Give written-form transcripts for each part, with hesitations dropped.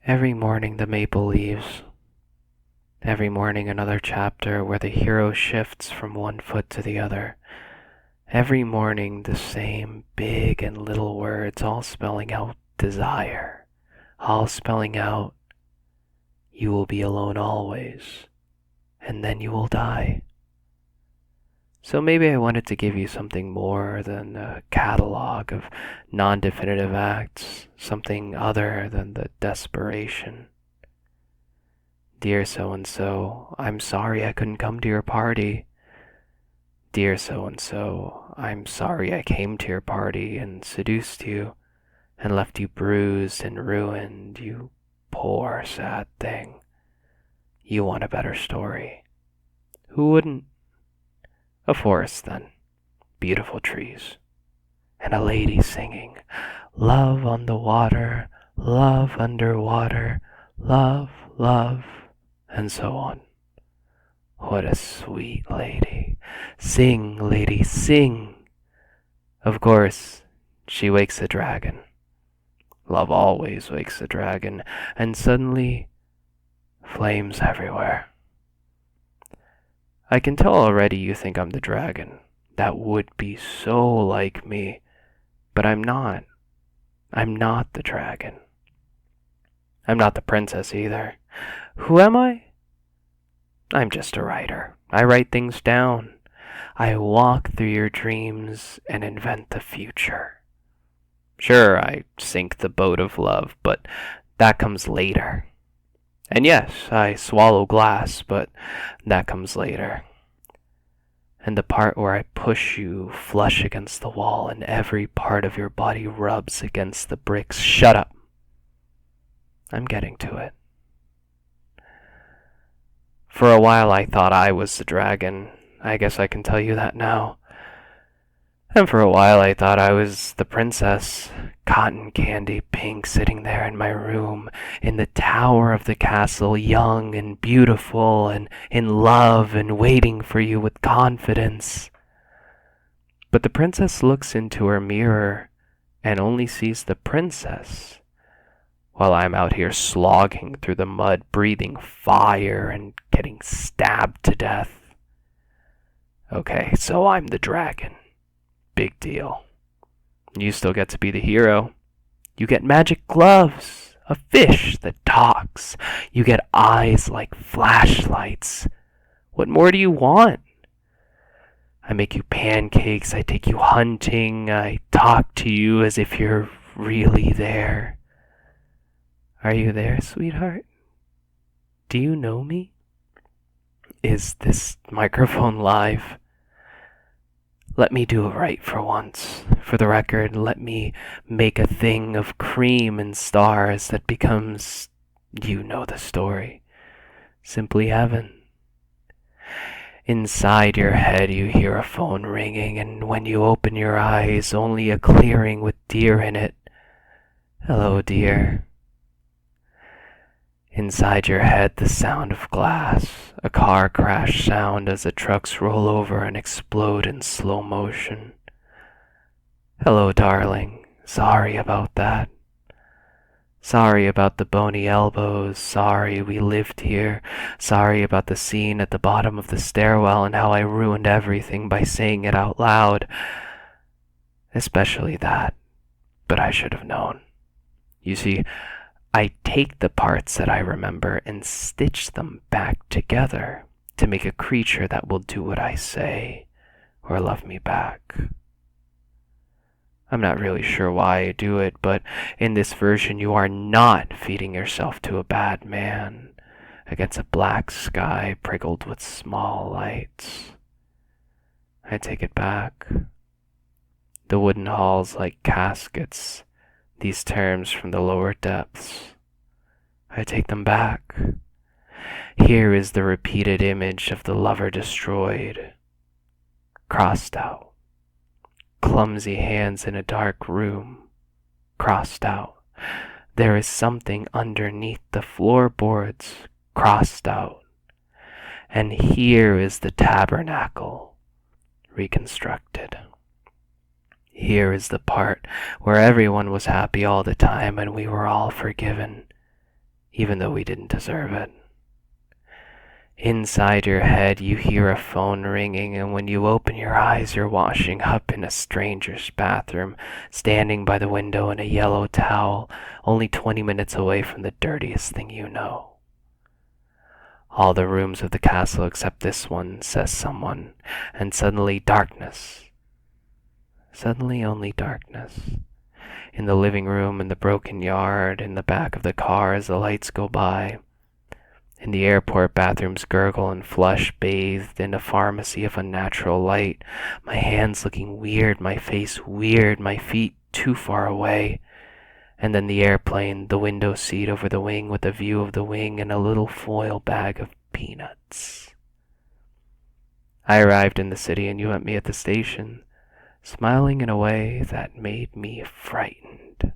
Every morning the maple leaves. Every morning another chapter where the hero shifts from one foot to the other. Every morning the same big and little words, all spelling out desire, all spelling out you will be alone always, and then you will die. So maybe I wanted to give you something more than a catalog of non-definitive acts, something other than the desperation. Dear so-and-so, I'm sorry I couldn't come to your party. Dear so-and-so, I'm sorry I came to your party and seduced you and left you bruised and ruined, you poor sad thing. You want a better story. Who wouldn't? A forest, then. Beautiful trees. And a lady singing, love on the water, love underwater, love, love, and so on. What a sweet lady. Sing, lady, sing. Of course, she wakes the dragon. Love always wakes the dragon, and suddenly, flames everywhere. I can tell already you think I'm the dragon. That would be so like me. But I'm not. I'm not the dragon. I'm not the princess either. Who am I? I'm just a writer. I write things down. I walk through your dreams and invent the future. Sure, I sink the boat of love, but that comes later. And yes, I swallow glass, but that comes later. And the part where I push you flush against the wall and every part of your body rubs against the bricks. Shut up. I'm getting to it. For a while I thought I was the dragon. I guess I can tell you that now. And for a while I thought I was the princess, cotton candy pink, sitting there in my room, in the tower of the castle, young and beautiful and in love and waiting for you with confidence. But the princess looks into her mirror and only sees the princess, while I'm out here slogging through the mud, breathing fire and getting stabbed to death. Okay, so I'm the dragon. Big deal. You still get to be the hero. You get magic gloves, a fish that talks. You get eyes like flashlights. What more do you want? I make you pancakes, I take you hunting, I talk to you as if you're really there. Are you there, sweetheart? Do you know me? Is this microphone live? Let me do it right for once. For the record, let me make a thing of cream and stars that becomes, you know the story, simply heaven. Inside your head you hear a phone ringing, and when you open your eyes, only a clearing with deer in it. Hello, dear. Inside your head the sound of glass, a car crash sound as the trucks roll over and explode in slow motion. Hello, darling. Sorry about that. Sorry about the bony elbows. Sorry we lived here. Sorry about the scene at the bottom of the stairwell and how I ruined everything by saying it out loud. Especially that. But I should have known. You see, I take the parts that I remember and stitch them back together to make a creature that will do what I say or love me back. I'm not really sure why I do it, but in this version you are not feeding yourself to a bad man against a black sky prickled with small lights. I take it back. The wooden halls like caskets, these terms from the lower depths. I take them back. Here is the repeated image of the lover destroyed, crossed out. Clumsy hands in a dark room, crossed out. There is something underneath the floorboards, crossed out. And here is the tabernacle, reconstructed. Here is the part where everyone was happy all the time and we were all forgiven. even though we didn't deserve it. Inside your head, you hear a phone ringing, and when you open your eyes, you're washing up in a stranger's bathroom, standing by the window in a yellow towel, only 20 minutes away from the dirtiest thing you know. All the rooms of the castle except this one, says someone, and suddenly darkness. Suddenly only darkness. In the living room, in the broken yard, in the back of the car as the lights go by. In the airport, bathrooms gurgle and flush, bathed in a pharmacy of unnatural light. My hands looking weird, my face weird, my feet too far away. And then the airplane, the window seat over the wing with a view of the wing and a little foil bag of peanuts. I arrived in the city and you met me at the station, smiling in a way that made me frightened.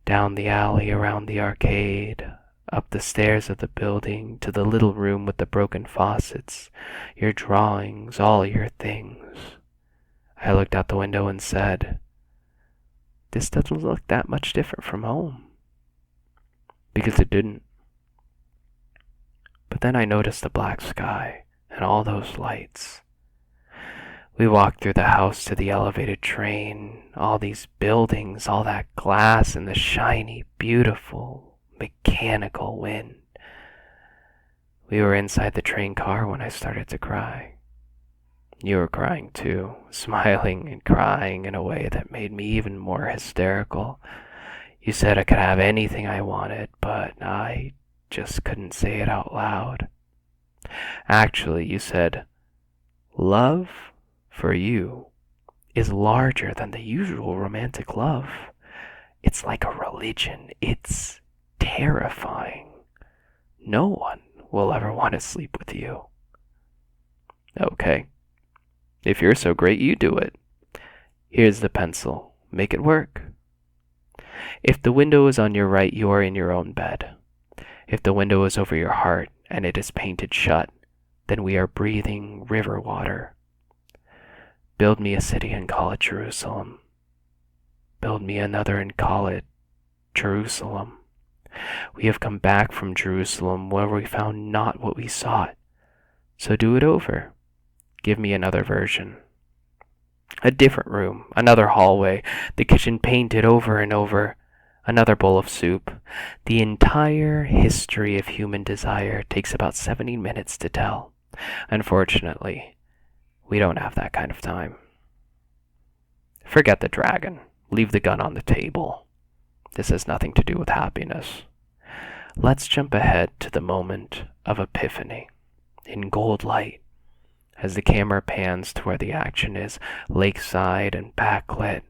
Down the alley, around the arcade, up the stairs of the building, to the little room with the broken faucets, your drawings, all your things. I looked out the window and said, "This doesn't look that much different from home." Because it didn't. But then I noticed the black sky and all those lights. We walked through the house to the elevated train, all these buildings, all that glass and the shiny, beautiful, mechanical wind. We were inside the train car when I started to cry. You were crying too, smiling and crying in a way that made me even more hysterical. You said I could have anything I wanted, but I just couldn't say it out loud. Actually, you said, "Love for you is larger than the usual romantic love. It's like a religion. It's terrifying. No one will ever want to sleep with you." Okay. If you're so great, you do it. Here's the pencil. Make it work. If the window is on your right, you are in your own bed. If the window is over your heart and it is painted shut, then we are breathing river water. Build me a city and call it Jerusalem. Build me another and call it Jerusalem. We have come back from Jerusalem where we found not what we sought. So do it over. Give me another version. A different room, another hallway, the kitchen painted over and over, another bowl of soup. The entire history of human desire takes about 70 minutes to tell. Unfortunately, we don't have that kind of time. Forget the dragon. Leave the gun on the table. This has nothing to do with happiness. Let's jump ahead to the moment of epiphany. In gold light, as the camera pans to where the action is, lakeside and backlit,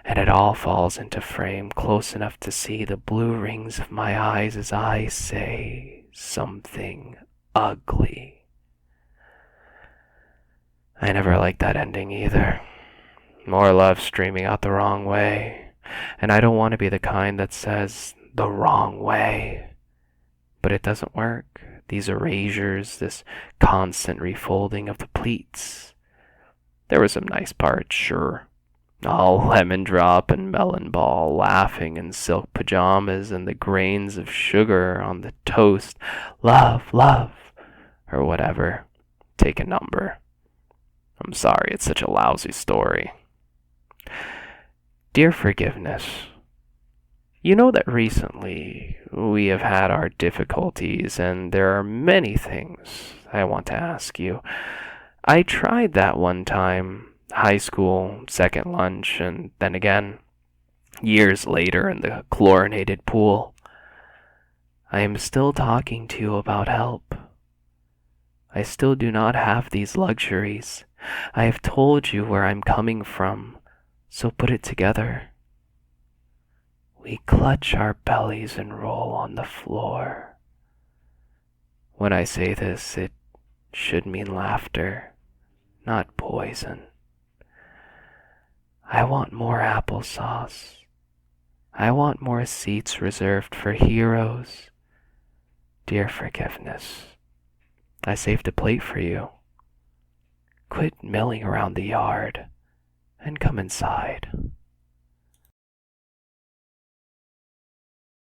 and it all falls into frame close enough to see the blue rings of my eyes as I say something ugly. I never liked that ending either. More love streaming out the wrong way, and I don't want to be the kind that says the wrong way. But it doesn't work. These erasures, this constant refolding of the pleats. There were some nice parts, sure. All lemon drop and melon ball laughing in silk pajamas and the grains of sugar on the toast. Love, love, or whatever. Take a number. I'm sorry, it's such a lousy story. Dear Forgiveness, you know that recently we have had our difficulties and there are many things I want to ask you. I tried that one time, high school, second lunch, and then again, years later in the chlorinated pool. I am still talking to you about help. I still do not have these luxuries. I have told you where I'm coming from, so put it together. We clutch our bellies and roll on the floor. When I say this, it should mean laughter, not poison. I want more applesauce. I want more seats reserved for heroes. Dear Forgiveness, I saved a plate for you. Quit milling around the yard and come inside.